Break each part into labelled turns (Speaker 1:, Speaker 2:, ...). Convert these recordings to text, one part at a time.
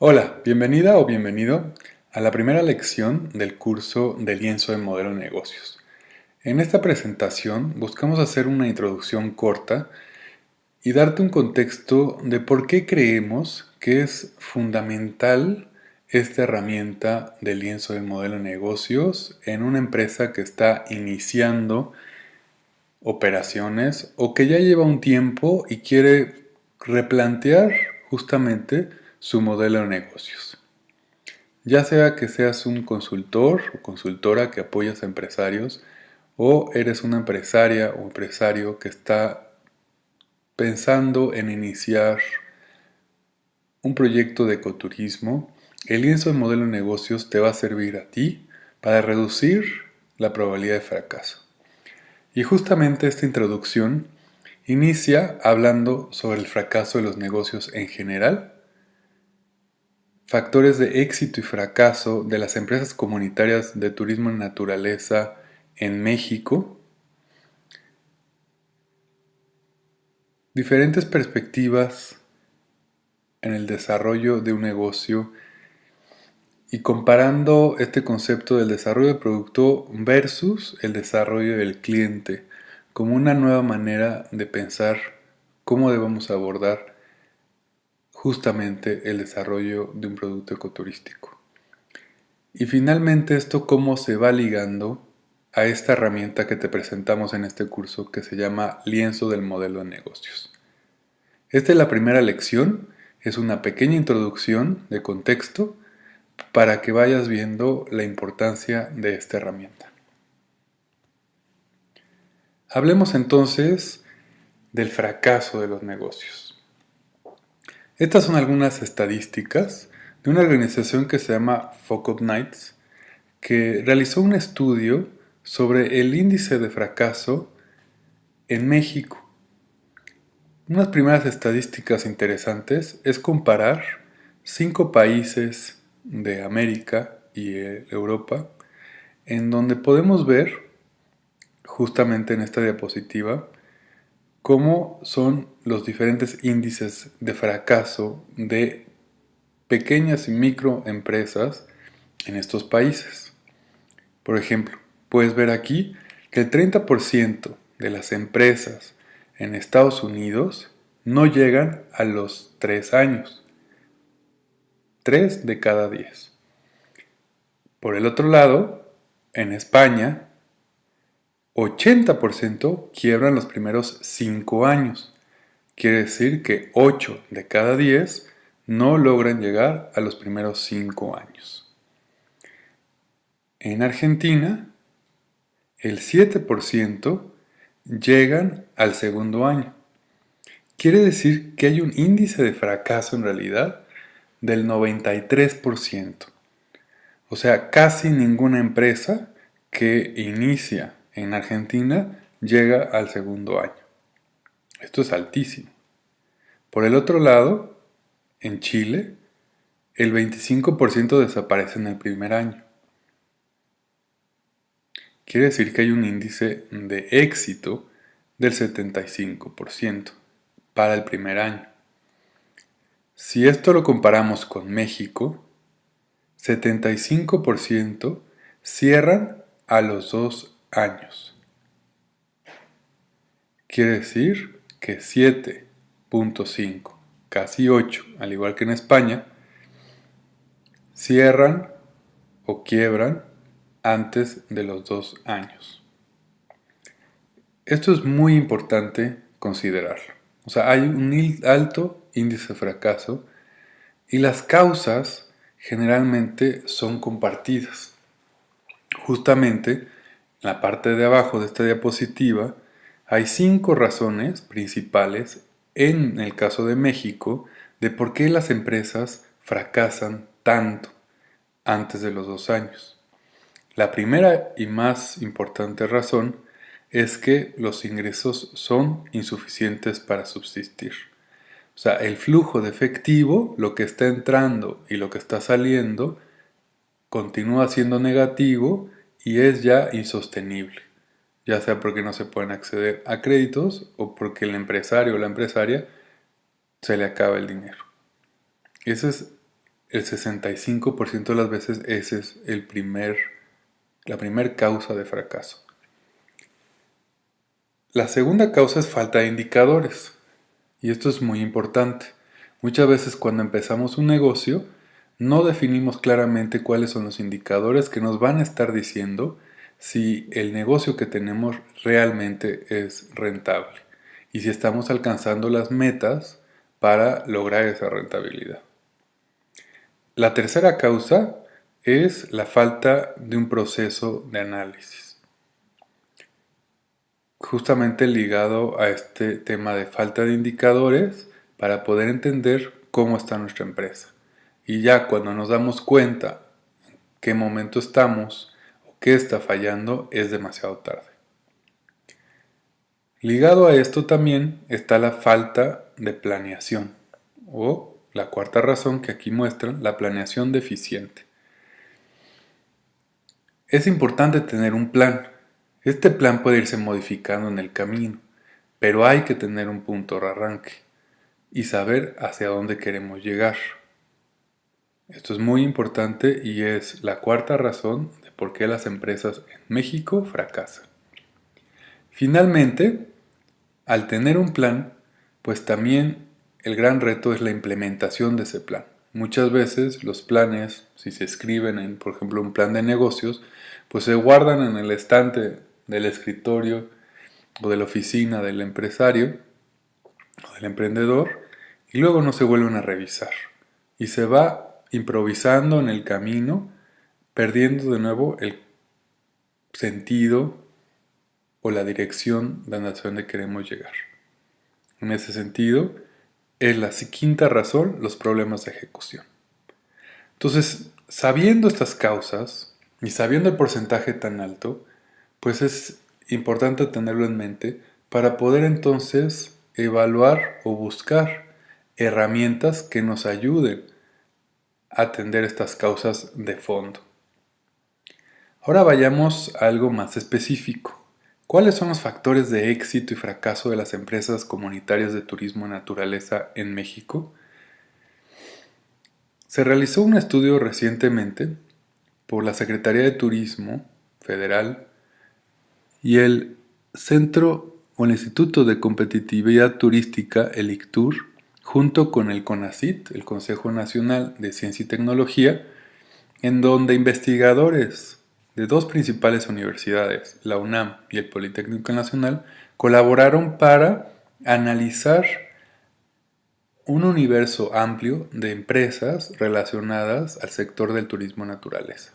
Speaker 1: Hola, bienvenida o bienvenido a la primera lección del curso de lienzo de modelo de negocios. En esta presentación buscamos hacer una introducción corta y darte un contexto de por qué creemos que es fundamental esta herramienta del lienzo del modelo de negocios en una empresa que está iniciando operaciones o que ya lleva un tiempo y quiere replantear justamente su modelo de negocios. Ya sea que seas un consultor o consultora que apoyas a empresarios o eres una empresaria o empresario que está pensando en iniciar un proyecto de ecoturismo, el lienzo de modelo de negocios te va a servir a ti para reducir la probabilidad de fracaso. Y justamente esta introducción inicia hablando sobre el fracaso de los negocios en general, factores de éxito y fracaso de las empresas comunitarias de turismo en naturaleza en México, diferentes perspectivas en el desarrollo de un negocio y comparando este concepto del desarrollo del producto versus el desarrollo del cliente como una nueva manera de pensar cómo debemos abordar justamente el desarrollo de un producto ecoturístico. Y finalmente esto cómo se va ligando a esta herramienta que te presentamos en este curso que se llama lienzo del modelo de negocios. Esta es la primera lección, es una pequeña introducción de contexto para que vayas viendo la importancia de esta herramienta. Hablemos entonces del fracaso de los negocios. Estas son algunas estadísticas de una organización que se llama Focus Nights, que realizó un estudio sobre el índice de fracaso en México. Unas primeras estadísticas interesantes es comparar 5 países de América y Europa, en donde podemos ver, justamente en esta diapositiva, cómo son los diferentes índices de fracaso de pequeñas y microempresas en estos países. Por ejemplo, puedes ver aquí que el 30% de las empresas en Estados Unidos no llegan a los 3 años. 3 de cada 10. Por el otro lado, en España, 80% quiebran los primeros 5 años. Quiere decir que 8 de cada 10 no logran llegar a los primeros 5 años. En Argentina, el 7% llegan al segundo año. Quiere decir que hay un índice de fracaso en realidad del 93%. O sea, casi ninguna empresa que inicia en Argentina llega al segundo año. Esto es altísimo. Por el otro lado, en Chile, el 25% desaparece en el primer año. Quiere decir que hay un índice de éxito del 75% para el primer año. Si esto lo comparamos con México, 75% cierran a los 2 años. Quiere decir que 7.5, casi 8, al igual que en España, cierran o quiebran antes de los 2 años. Esto es muy importante considerarlo. O sea, hay un alto índice de fracaso y las causas generalmente son compartidas. Justamente en la parte de abajo de esta diapositiva hay 5 razones principales en el caso de México de por qué las empresas fracasan tanto antes de los 2 años. La primera y más importante razón es que los ingresos son insuficientes para subsistir. O sea, el flujo de efectivo, lo que está entrando y lo que está saliendo, continúa siendo negativo y es ya insostenible, ya sea porque no se pueden acceder a créditos o porque el empresario o la empresaria se le acaba el dinero. Esa es el 65% de las veces ese es la primer causa de fracaso. La segunda causa es falta de indicadores. Y esto es muy importante. Muchas veces cuando empezamos un negocio, no definimos claramente cuáles son los indicadores que nos van a estar diciendo si el negocio que tenemos realmente es rentable y si estamos alcanzando las metas para lograr esa rentabilidad. La tercera causa es la falta de un proceso de análisis. Justamente ligado a este tema de falta de indicadores para poder entender cómo está nuestra empresa. Y ya cuando nos damos cuenta en qué momento estamos o qué está fallando, es demasiado tarde. Ligado a esto también está la falta de planeación o la cuarta razón que aquí muestran, la planeación deficiente. Es importante tener un plan. Este plan puede irse modificando en el camino, pero hay que tener un punto de arranque y saber hacia dónde queremos llegar. Esto es muy importante y es la cuarta razón de por qué las empresas en México fracasan. Finalmente, al tener un plan, pues también el gran reto es la implementación de ese plan. Muchas veces los planes, si se escriben en, por ejemplo, un plan de negocios, pues se guardan en el estante del escritorio o de la oficina del empresario o del emprendedor y luego no se vuelven a revisar. Y se va improvisando en el camino, perdiendo de nuevo el sentido o la dirección de hacia donde queremos llegar. En ese sentido, es la quinta razón, los problemas de ejecución. Entonces, sabiendo estas causas y sabiendo el porcentaje tan alto, pues es importante tenerlo en mente para poder entonces evaluar o buscar herramientas que nos ayuden a atender estas causas de fondo. Ahora vayamos a algo más específico. ¿Cuáles son los factores de éxito y fracaso de las empresas comunitarias de turismo y naturaleza en México? Se realizó un estudio recientemente por la Secretaría de Turismo Federal y el Centro o el Instituto de Competitividad Turística, el ICTUR, junto con el CONACYT, el Consejo Nacional de Ciencia y Tecnología, en donde investigadores de dos principales universidades, la UNAM y el Politécnico Nacional, colaboraron para analizar un universo amplio de empresas relacionadas al sector del turismo naturaleza.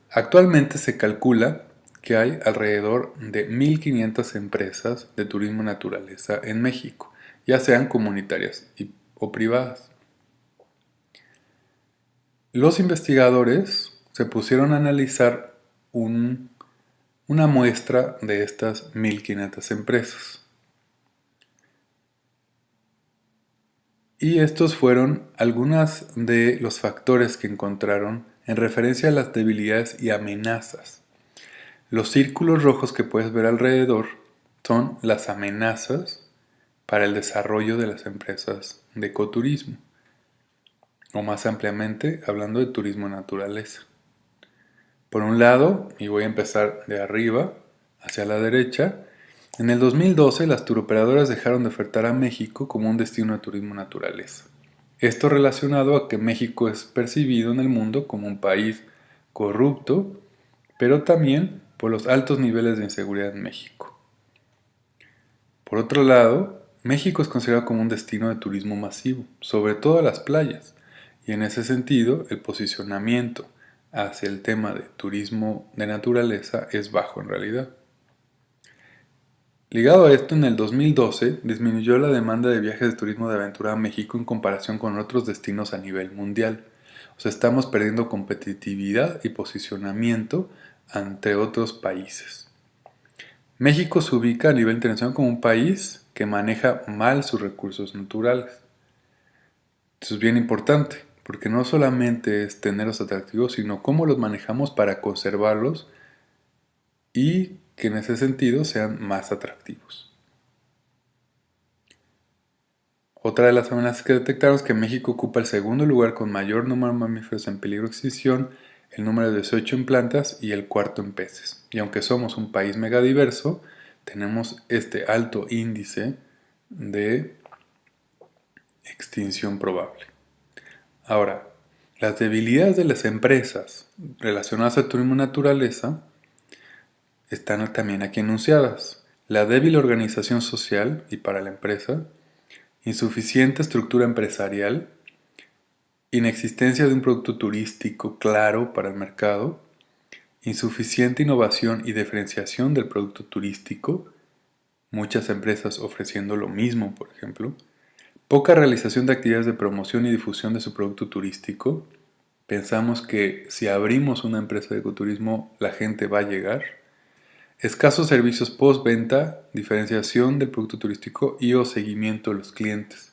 Speaker 1: Actualmente se calcula que hay alrededor de 1.500 empresas de turismo naturaleza en México, ya sean comunitarias o privadas. Los investigadores se pusieron a analizar una muestra de estas 1.500 empresas. Y estos fueron algunos de los factores que encontraron en referencia a las debilidades y amenazas. Los círculos rojos que puedes ver alrededor son las amenazas para el desarrollo de las empresas de ecoturismo, o más ampliamente hablando de turismo naturaleza. Por un lado, y voy a empezar de arriba hacia la derecha, en el 2012 las turoperadoras dejaron de ofertar a México como un destino de turismo naturaleza. Esto relacionado a que México es percibido en el mundo como un país corrupto, pero también por los altos niveles de inseguridad en México. Por otro lado, México es considerado como un destino de turismo masivo, sobre todo a las playas, y en ese sentido el posicionamiento hacia el tema de turismo de naturaleza es bajo en realidad. Ligado a esto, en el 2012 disminuyó la demanda de viajes de turismo de aventura a México en comparación con otros destinos a nivel mundial. O sea, estamos perdiendo competitividad y posicionamiento ante otros países. México se ubica a nivel internacional como un país que maneja mal sus recursos naturales. Esto es bien importante, porque no solamente es tenerlos atractivos, sino cómo los manejamos para conservarlos y que en ese sentido sean más atractivos. Otra de las amenazas que detectaron es que México ocupa el segundo lugar con mayor número de mamíferos en peligro de extinción, el número 18 en plantas y el cuarto en peces. Y aunque somos un país megadiverso, tenemos este alto índice de extinción probable. Ahora, las debilidades de las empresas relacionadas al turismo y naturaleza están también aquí enunciadas. La débil organización social y para la empresa, insuficiente estructura empresarial, inexistencia de un producto turístico claro para el mercado, insuficiente innovación y diferenciación del producto turístico, muchas empresas ofreciendo lo mismo, por ejemplo, poca realización de actividades de promoción y difusión de su producto turístico. Pensamos que si abrimos una empresa de ecoturismo la gente va a llegar. Escasos servicios postventa, diferenciación del producto turístico y o seguimiento de los clientes.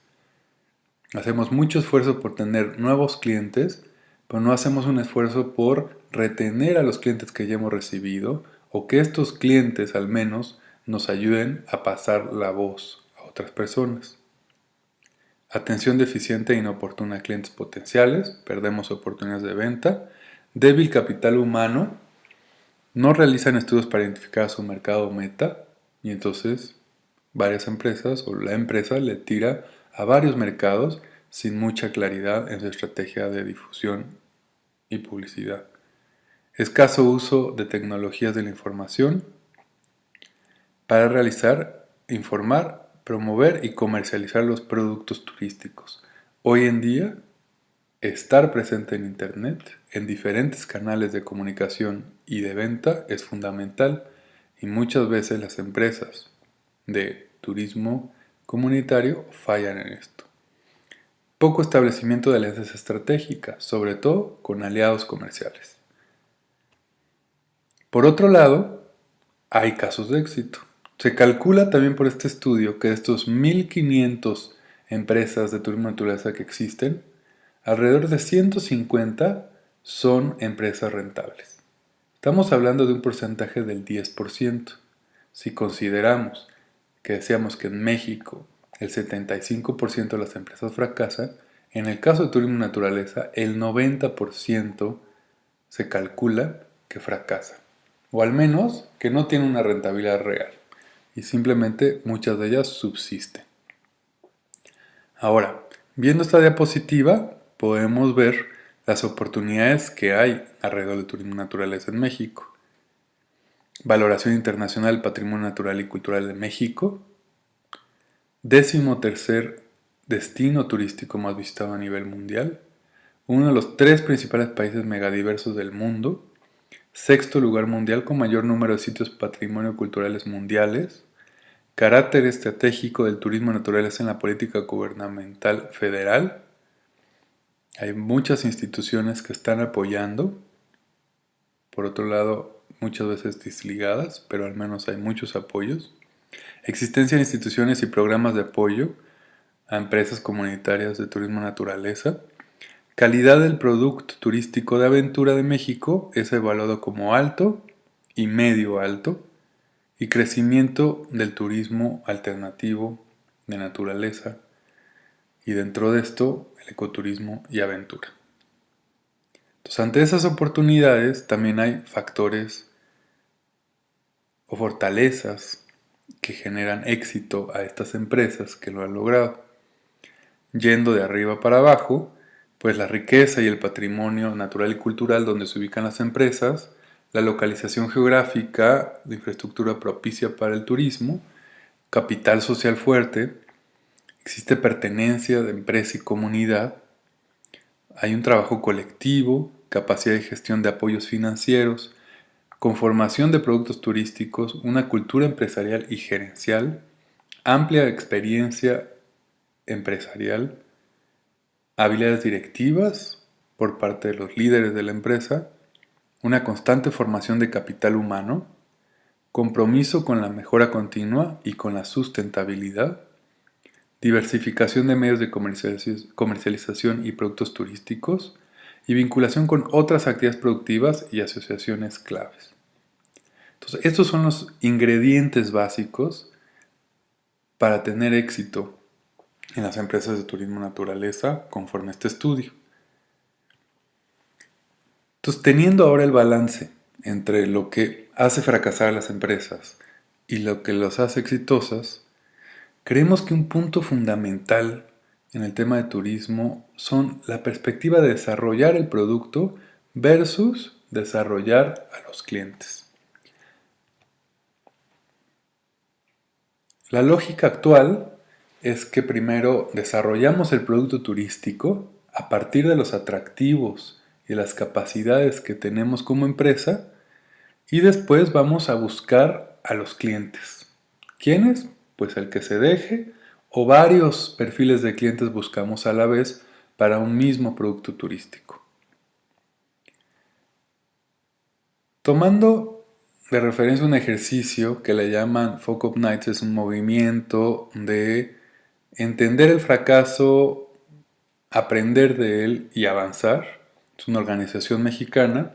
Speaker 1: Hacemos mucho esfuerzo por tener nuevos clientes, pero no hacemos un esfuerzo por retener a los clientes que ya hemos recibido o que estos clientes al menos nos ayuden a pasar la voz a otras personas. Atención deficiente e inoportuna a clientes potenciales, perdemos oportunidades de venta. Débil capital humano, no realizan estudios para identificar a su mercado meta y entonces varias empresas o la empresa le tira a varios mercados sin mucha claridad en su estrategia de difusión y publicidad. Escaso uso de tecnologías de la información para realizar, informar, promover y comercializar los productos turísticos. Hoy en día, estar presente en Internet, en diferentes canales de comunicación y de venta es fundamental y muchas veces las empresas de turismo comunitario fallan en esto. Poco establecimiento de alianzas estratégicas, sobre todo con aliados comerciales. Por otro lado, hay casos de éxito. Se calcula también por este estudio que de estos 1.500 empresas de turismo de naturaleza que existen, alrededor de 150 son empresas rentables. Estamos hablando de un porcentaje del 10%. Si consideramos que decíamos que en México el 75% de las empresas fracasan, en el caso de turismo y naturaleza el 90% se calcula que fracasa, o al menos que no tiene una rentabilidad real, y simplemente muchas de ellas subsisten. Ahora, viendo esta diapositiva, podemos ver las oportunidades que hay alrededor del turismo y naturaleza en México. Valoración internacional del patrimonio natural y cultural de México. 13º destino turístico más visitado a nivel mundial. Uno de los 3 principales países megadiversos del mundo. 6º lugar mundial con mayor número de sitios patrimonio culturales mundiales. Carácter estratégico del turismo naturaleza en la política gubernamental federal. Hay muchas instituciones que están apoyando. Por otro lado, muchas veces desligadas, pero al menos hay muchos apoyos. Existencia de instituciones y programas de apoyo a empresas comunitarias de turismo naturaleza. Calidad del producto turístico de aventura de México es evaluado como alto y medio alto. Y crecimiento del turismo alternativo de naturaleza. Y dentro de esto, el ecoturismo y aventura. Entonces, ante esas oportunidades también hay factores o fortalezas que generan éxito a estas empresas que lo han logrado. Yendo de arriba para abajo, pues la riqueza y el patrimonio natural y cultural donde se ubican las empresas, la localización geográfica de infraestructura propicia para el turismo, capital social fuerte, existe pertenencia de empresa y comunidad, hay un trabajo colectivo, capacidad de gestión de apoyos financieros, conformación de productos turísticos, una cultura empresarial y gerencial, amplia experiencia empresarial, habilidades directivas por parte de los líderes de la empresa, una constante formación de capital humano, compromiso con la mejora continua y con la sustentabilidad, diversificación de medios de comercialización y productos turísticos y vinculación con otras actividades productivas y asociaciones claves. Entonces, estos son los ingredientes básicos para tener éxito en las empresas de turismo naturaleza conforme a este estudio. Entonces, teniendo ahora el balance entre lo que hace fracasar a las empresas y lo que los hace exitosas, creemos que un punto fundamental en el tema de turismo son la perspectiva de desarrollar el producto versus desarrollar a los clientes. La lógica actual es que primero desarrollamos el producto turístico a partir de los atractivos y las capacidades que tenemos como empresa y después vamos a buscar a los clientes. ¿Quiénes? Pues el que se deje o varios perfiles de clientes buscamos a la vez para un mismo producto turístico. Tomando de referencia un ejercicio que le llaman Focus Nights, es un movimiento de entender el fracaso, aprender de él y avanzar. Es una organización mexicana.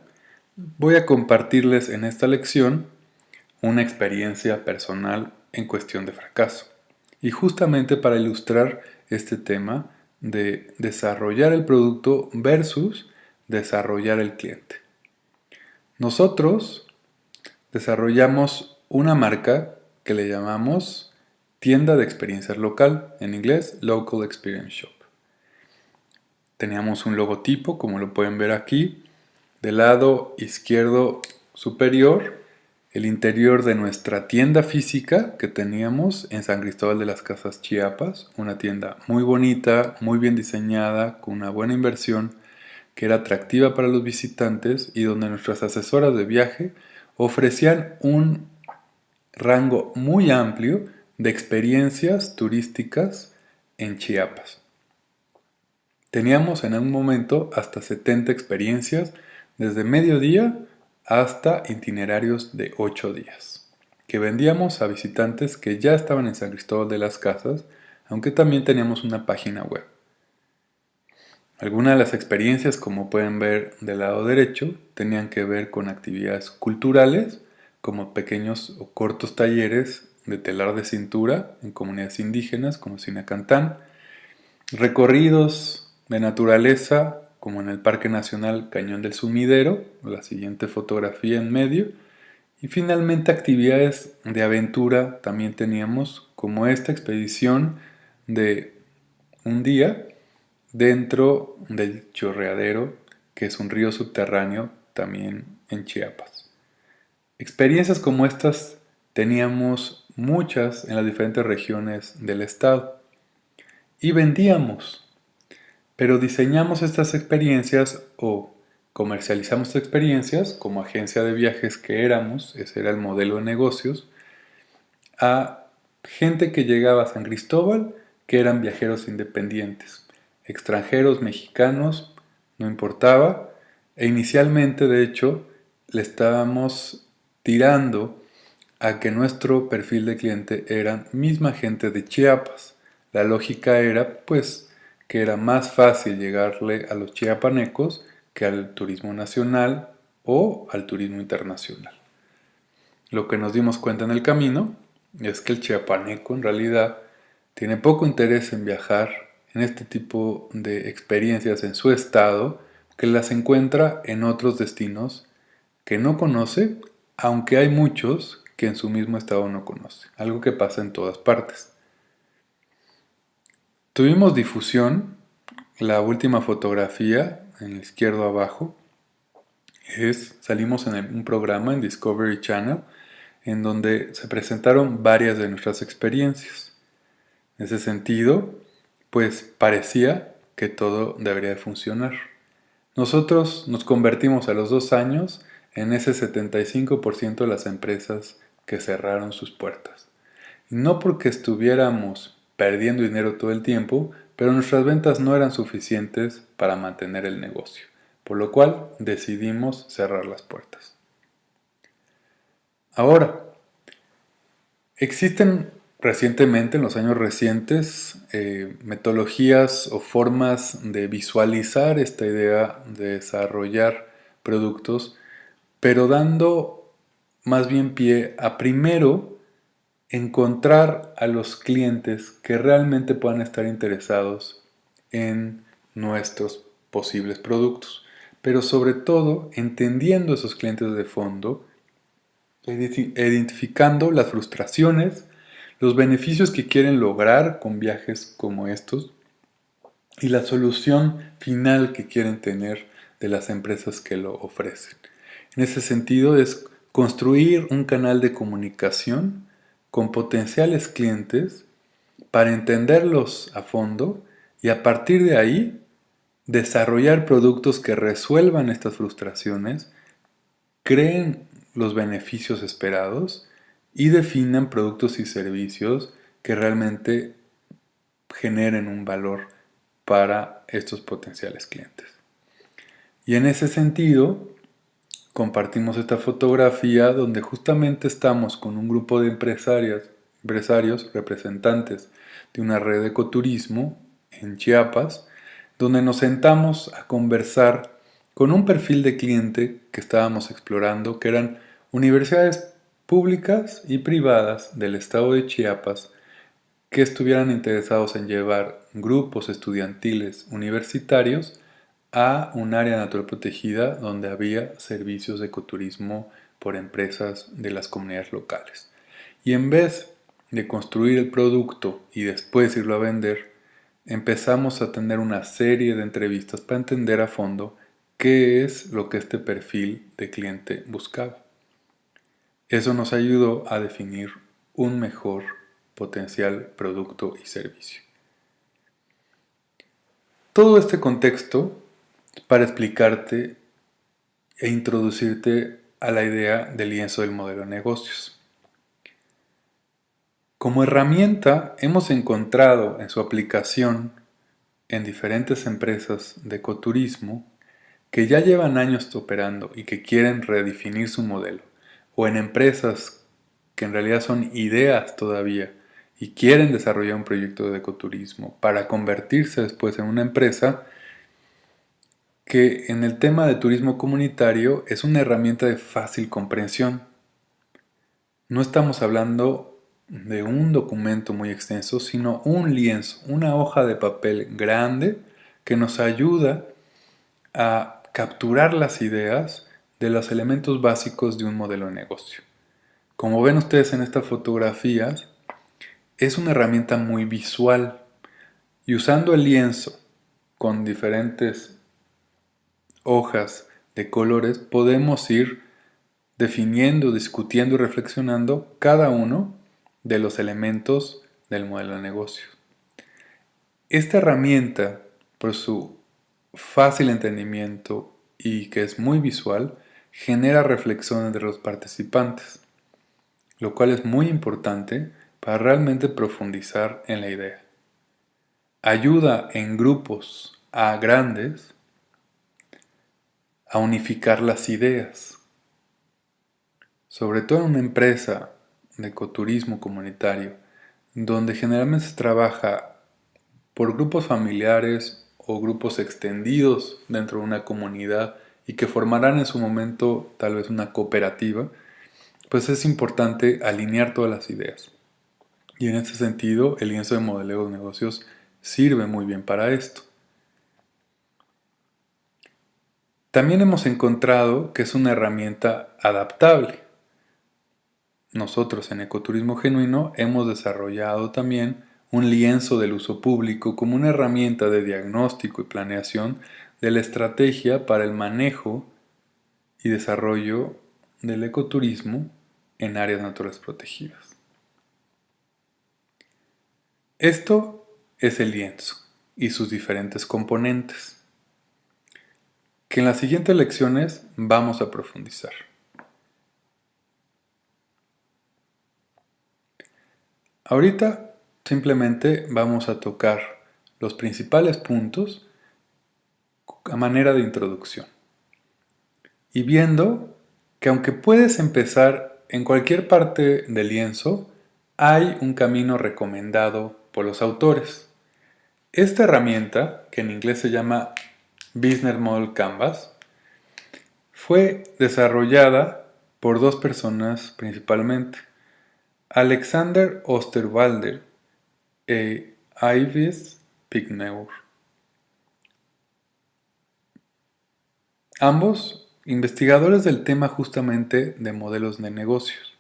Speaker 1: Voy a compartirles en esta lección una experiencia personal en cuestión de fracaso. Y justamente para ilustrar este tema de desarrollar el producto versus desarrollar el cliente. Nosotros desarrollamos una marca que le llamamos tienda de experiencias local, en inglés Local Experience Shop. Teníamos un logotipo, como lo pueden ver aquí, del lado izquierdo superior, el interior de nuestra tienda física que teníamos en San Cristóbal de las Casas, Chiapas, una tienda muy bonita, muy bien diseñada, con una buena inversión, que era atractiva para los visitantes y donde nuestras asesoras de viaje ofrecían un rango muy amplio de experiencias turísticas en Chiapas. Teníamos en un momento hasta 70 experiencias, desde mediodía hasta itinerarios de 8 días, que vendíamos a visitantes que ya estaban en San Cristóbal de las Casas, aunque también teníamos una página web. Algunas de las experiencias, como pueden ver del lado derecho, tenían que ver con actividades culturales, como pequeños o cortos talleres de telar de cintura en comunidades indígenas como Sinacantán, recorridos de naturaleza como en el Parque Nacional Cañón del Sumidero, la siguiente fotografía en medio, y finalmente actividades de aventura también teníamos como esta expedición de un día dentro del Chorreadero, que es un río subterráneo también en Chiapas. Experiencias como estas teníamos muchas en las diferentes regiones del estado y vendíamos, pero diseñamos estas experiencias o comercializamos experiencias como agencia de viajes que éramos, ese era el modelo de negocios, a gente que llegaba a San Cristóbal que eran viajeros independientes, extranjeros, mexicanos, no importaba, e inicialmente de hecho le estábamos tirando a que nuestro perfil de cliente eran misma gente de Chiapas. La lógica era pues que era más fácil llegarle a los chiapanecos que al turismo nacional o al turismo internacional. Lo que nos dimos cuenta en el camino es que el chiapaneco en realidad tiene poco interés en viajar en este tipo de experiencias en su estado, que las encuentra en otros destinos que no conoce, aunque hay muchos que en su mismo estado no conoce, algo que pasa en todas partes. Tuvimos difusión, la última fotografía en el izquierdo abajo salimos en un programa en Discovery Channel en donde se presentaron varias de nuestras experiencias. En ese sentido, pues parecía que todo debería de funcionar. Nosotros nos convertimos a los 2 años en ese 75% de las empresas que cerraron sus puertas. Y no porque estuviéramos perdiendo dinero todo el tiempo, pero nuestras ventas no eran suficientes para mantener el negocio, por lo cual decidimos cerrar las puertas. Ahora, existen recientemente, en los años recientes, metodologías o formas de visualizar esta idea de desarrollar productos, pero dando más bien pie a primero encontrar a los clientes que realmente puedan estar interesados en nuestros posibles productos, pero sobre todo entendiendo esos clientes de fondo, identificando las frustraciones, los beneficios que quieren lograr con viajes como estos y la solución final que quieren tener de las empresas que lo ofrecen. En ese sentido es construir un canal de comunicación con potenciales clientes para entenderlos a fondo y a partir de ahí desarrollar productos que resuelvan estas frustraciones, creen los beneficios esperados y definan productos y servicios que realmente generen un valor para estos potenciales clientes. Y en ese sentido, compartimos esta fotografía donde justamente estamos con un grupo de empresarios representantes de una red de ecoturismo en Chiapas, donde nos sentamos a conversar con un perfil de cliente que estábamos explorando, que eran universidades públicas y privadas del estado de Chiapas que estuvieran interesados en llevar grupos estudiantiles universitarios a un área natural protegida donde había servicios de ecoturismo por empresas de las comunidades locales. Y en vez de construir el producto y después irlo a vender, empezamos a tener una serie de entrevistas para entender a fondo qué es lo que este perfil de cliente buscaba. Eso nos ayudó a definir un mejor potencial producto y servicio. Todo este contexto para explicarte e introducirte a la idea del lienzo del modelo de negocios. Como herramienta hemos encontrado en su aplicación en diferentes empresas de ecoturismo que ya llevan años operando y que quieren redefinir su modelo, o en empresas que en realidad son ideas todavía y quieren desarrollar un proyecto de ecoturismo para convertirse después en una empresa que en el tema de turismo comunitario es una herramienta de fácil comprensión. No estamos hablando de un documento muy extenso, sino un lienzo, una hoja de papel grande que nos ayuda a capturar las ideas de los elementos básicos de un modelo de negocio. Como ven ustedes en estas fotografías, es una herramienta muy visual y usando el lienzo con diferentes hojas de colores podemos ir definiendo, discutiendo y reflexionando cada uno de los elementos del modelo de negocio. Esta herramienta, por su fácil entendimiento y que es muy visual, genera reflexiones de los participantes, lo cual es muy importante para realmente profundizar en la idea. Ayuda en grupos a grandes a unificar las ideas, sobre todo en una empresa de ecoturismo comunitario, donde generalmente se trabaja por grupos familiares o grupos extendidos dentro de una comunidad y que formarán en su momento tal vez una cooperativa, pues es importante alinear todas las ideas. Y en ese sentido, el lienzo de modeleo de negocios sirve muy bien para esto. También hemos encontrado que es una herramienta adaptable. Nosotros en Ecoturismo Genuino hemos desarrollado también un lienzo del uso público como una herramienta de diagnóstico y planeación de la estrategia para el manejo y desarrollo del ecoturismo en áreas naturales protegidas. Esto es el lienzo y sus diferentes componentes, que en las siguientes lecciones vamos a profundizar. Ahorita simplemente vamos a tocar los principales puntos a manera de introducción. Y viendo que aunque puedes empezar en cualquier parte del lienzo, hay un camino recomendado por los autores. Esta herramienta, que en inglés se llama Business Model Canvas, fue desarrollada por dos personas principalmente. Alexander Osterwalder e Yves Pigneur. Ambos investigadores del tema justamente de modelos de negocios.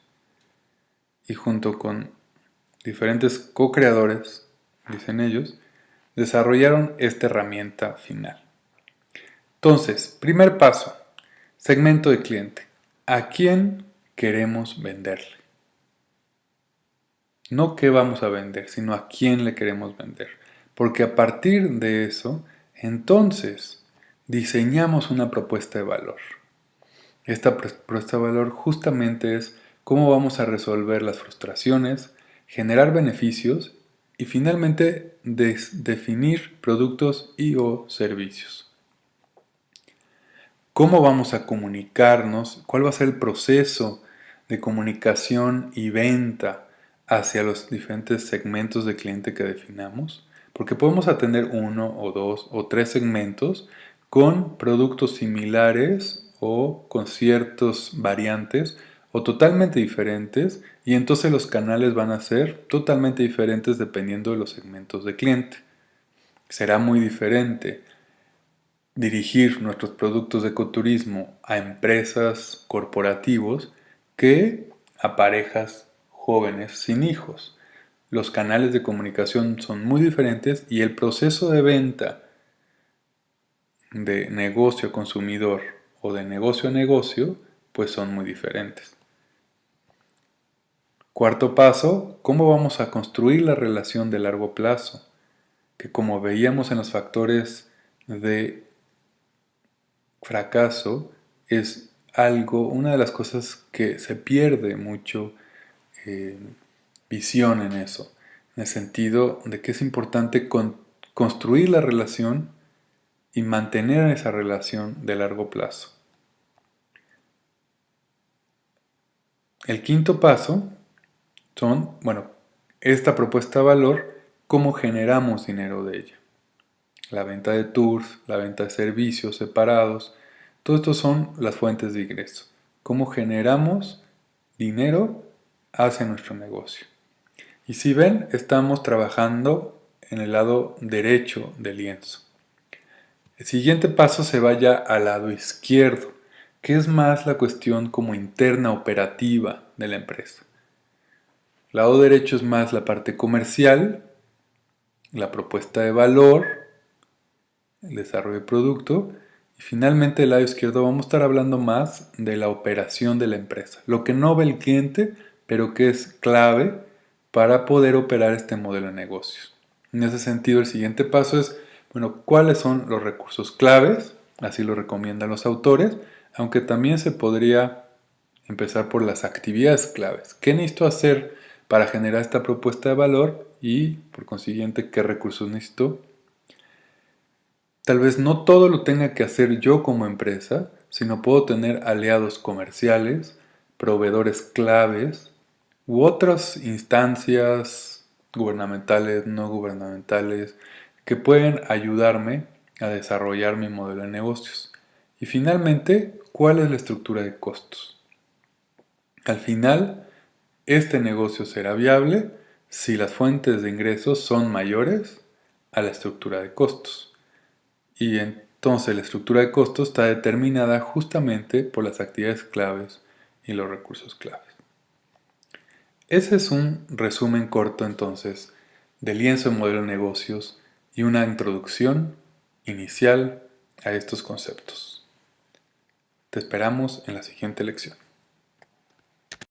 Speaker 1: Y junto con diferentes co-creadores, dicen ellos, desarrollaron esta herramienta final. Entonces, primer paso, segmento de cliente. ¿A quién queremos venderle? No qué vamos a vender, sino a quién le queremos vender. Porque a partir de eso, entonces, diseñamos una propuesta de valor. Esta propuesta de valor justamente es cómo vamos a resolver las frustraciones, generar beneficios y finalmente definir productos y o servicios. ¿Cómo vamos a comunicarnos? ¿Cuál va a ser el proceso de comunicación y venta hacia los diferentes segmentos de cliente que definamos? Porque podemos atender uno o dos o tres segmentos con productos similares o con ciertas variantes o totalmente diferentes, y entonces los canales van a ser totalmente diferentes dependiendo de los segmentos de cliente. Será muy diferente dirigir nuestros productos de ecoturismo a empresas corporativos que a parejas jóvenes sin hijos. Los canales de comunicación son muy diferentes y el proceso de venta de negocio a consumidor o de negocio a negocio pues son muy diferentes. Cuarto paso, ¿cómo vamos a construir la relación de largo plazo? Que como veíamos en los factores de fracaso, es algo, una de las cosas que se pierde mucho visión en eso, en el sentido de que es importante construir la relación y mantener esa relación de largo plazo. El quinto paso son, esta propuesta de valor, cómo generamos dinero de ella. La venta de tours, la venta de servicios separados, todo esto son las fuentes de ingreso. Cómo generamos dinero hacia nuestro negocio. Y si ven, estamos trabajando en el lado derecho del lienzo. El siguiente paso se vaya al lado izquierdo, que es más la cuestión como interna operativa de la empresa. El lado derecho es más la parte comercial, la propuesta de valor, el desarrollo de producto, y finalmente el lado izquierdo vamos a estar hablando más de la operación de la empresa, lo que no ve el cliente, pero que es clave para poder operar este modelo de negocios. En ese sentido, el siguiente paso es, ¿cuáles son los recursos claves? Así lo recomiendan los autores, aunque también se podría empezar por las actividades claves. ¿Qué necesito hacer para generar esta propuesta de valor? Y, por consiguiente, ¿qué recursos necesito? Tal vez no todo lo tenga que hacer yo como empresa, sino puedo tener aliados comerciales, proveedores claves u otras instancias gubernamentales, no gubernamentales, que pueden ayudarme a desarrollar mi modelo de negocios. Y finalmente, ¿cuál es la estructura de costos? Al final, este negocio será viable si las fuentes de ingresos son mayores a la estructura de costos. Y entonces la estructura de costos está determinada justamente por las actividades claves y los recursos claves. Ese es un resumen corto entonces del lienzo de modelo de negocios y una introducción inicial a estos conceptos. Te esperamos en la siguiente lección.